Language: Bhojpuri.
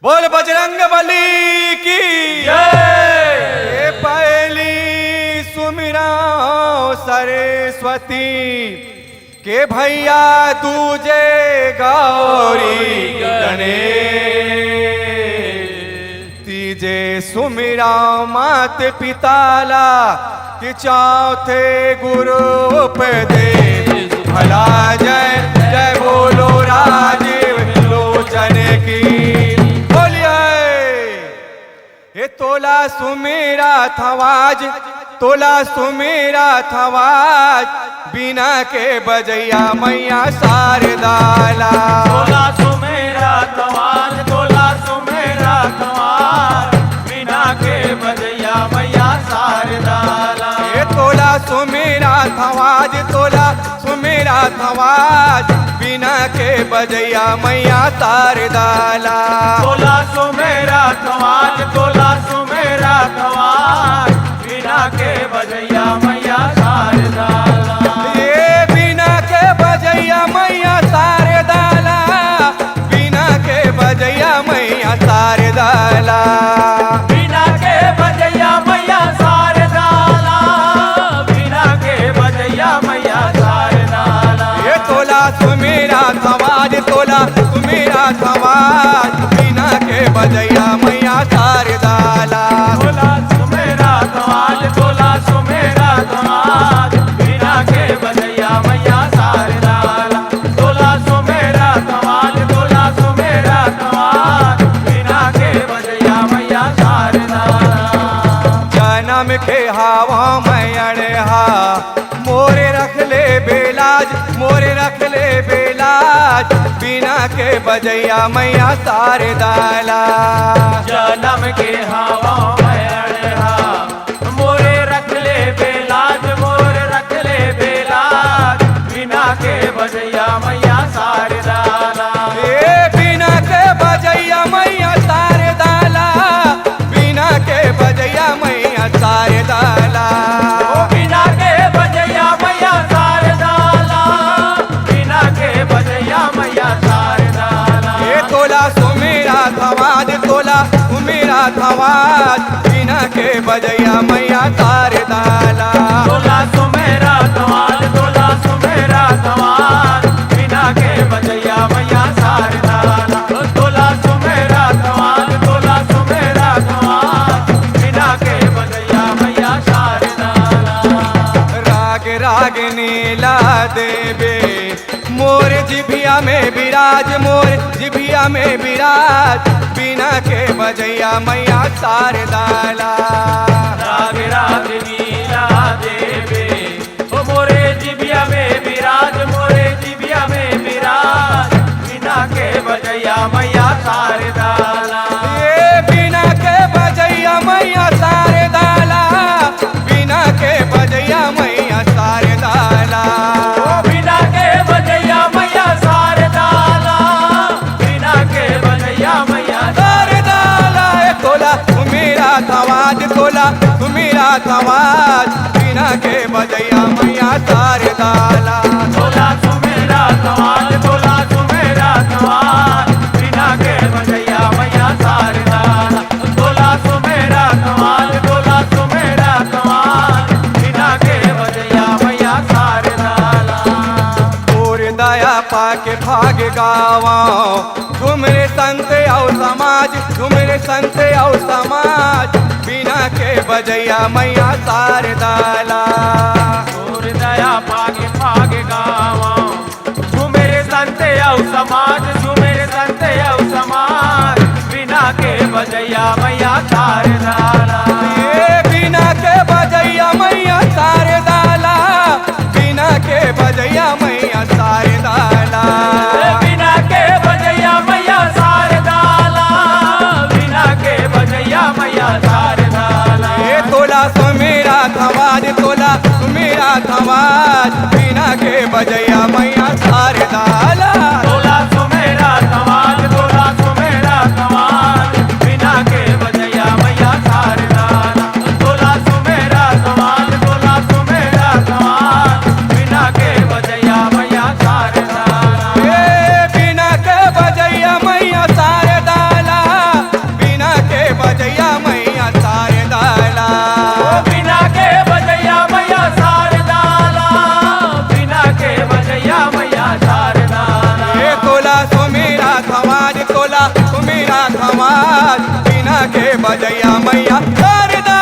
बोल बजरंग बली की जय। पहली सुमिरा सरस्वती के भैया दूजे गौरी गणेश, तीजे सुमिरा मात पिताला कि चौथे गुरु उपदेश। भला जय जय बोलो राजीव लोचन की बोलिए। ये तोला सुमेरा थवाज, तोला सुमेरा थवाज, बिना के बजैया मैया शारदाला। तोला सुमेरा थवाज, तोला सुमेरा थवाज, बिना के बजैया मैया शारदाला। ये तोला सुमेरा थवाज, तोला सुमेरा थवाज, बिना के बजैया मैया शारदाला। तोला सुमेरा थवाज, तोला सुमेरा थवाज, बिना के बजैया मैया शारदाला। ये बिना के बजैया मैया शारदाला, बिना के बजैया मैया शारदाला। बिना के बजैया मैया शारदाला, बिना के बजैया मैया शारदाला। ये तोला सुमेरा थवाज, तोला सुमेरा थवाज, बिना के बजैया मैया शारदाला। तोला सुमेरा थवाज, तोला सुमेरा थवाज, बिना के बजैया मैया शारदाला। तोला सुमेरा थवाज, तोला सुमेरा थवाज, बिना के बजैया मैया शारदाला। जन्म के हवा मैंने हा, मोरे रख ले बेलाज, मोरे रख ले बेलाज, बिना के बजैया मैया शारदाला। जन्म के हवा मैया मोरे रख ले बेलाज, मोरे रख ले बेलाज, बिना के बजैया मैया शारदाला। ए बिना के बजैया मैया शारदाला, बिना के बजैया मैया शारदाला। बिना के बजैया मैया शारदाला, बिना के बजैया मैया शारदाला। ये तोला सुमेरा थवाज, तोला सुमेरा थवाज, बिना के बजैया मैया शारदाला। तोला सुमेरा थवाज, तोला सुमेरा थवाज, बिना के बजैया मैया शारदाला। तोला सुमेरा थवाज, तोला सुमेरा थवाज, बिना के बजैया मैया शारदाला। राग राग नीला देवे, मोर जिभिया में विराज, मोर जिभिया में विराज, बिना के बजैया मैया शारदाला। राग राग नीला देवे, ओ मोरे जिबिया में विराज, मोरे जिबिया में विराज, बिना के बजैया मैया शारदाला। ये बिना के बजैया मैया शारदाला, बिना के बजैया मैया शारदाला। बिना के बजैया मैया शारदाला, बिना के बजैया मैया शारदाला। ये तोला सुमेरा थवाज, तोला सुमेरा थवाज, बिना के बजैया मैया शारदाला। तोला सुमेरा थवाज, तोला सुमेरा थवाज, बिना के बजैया मैया शारदाला। तोला सुमेरा थवाज, तोला सुमेरा थवाज, बिना के बजैया मैया शारदाला। और दया पाके भाग गावा, तुमरे संत और समाज, तुमरे संत और समाज, बिना के बजैया मैया शारदाला। और दया पागे पागे गावा, तू मेरे संत औ समाज, तू मेरे संत औ समाज, बिना के बजैया मैया शारदाला। ये बिना के बजैया मैया शारदाला, बिना के बजैया मैया शारदाला। बिना के बजैया मैया शारदाला, बिना के बजैया मैया शारदाला। ये तोला सुमेरा थवाज, तोला सुमेरा थवाज, बिना के बजैया मैया शारदाला। तोला सुमेरा थवाज, तोला सुमेरा थवाज, बिना के बजैया मैया शारदाला। तोला सुमेरा थवाज, तोला सुमेरा थवाज, बिना के बजैया मैया शारदाला। ये बिना के बजैया मैया शारदाला, समाज बिना के बजैया मैया शारदा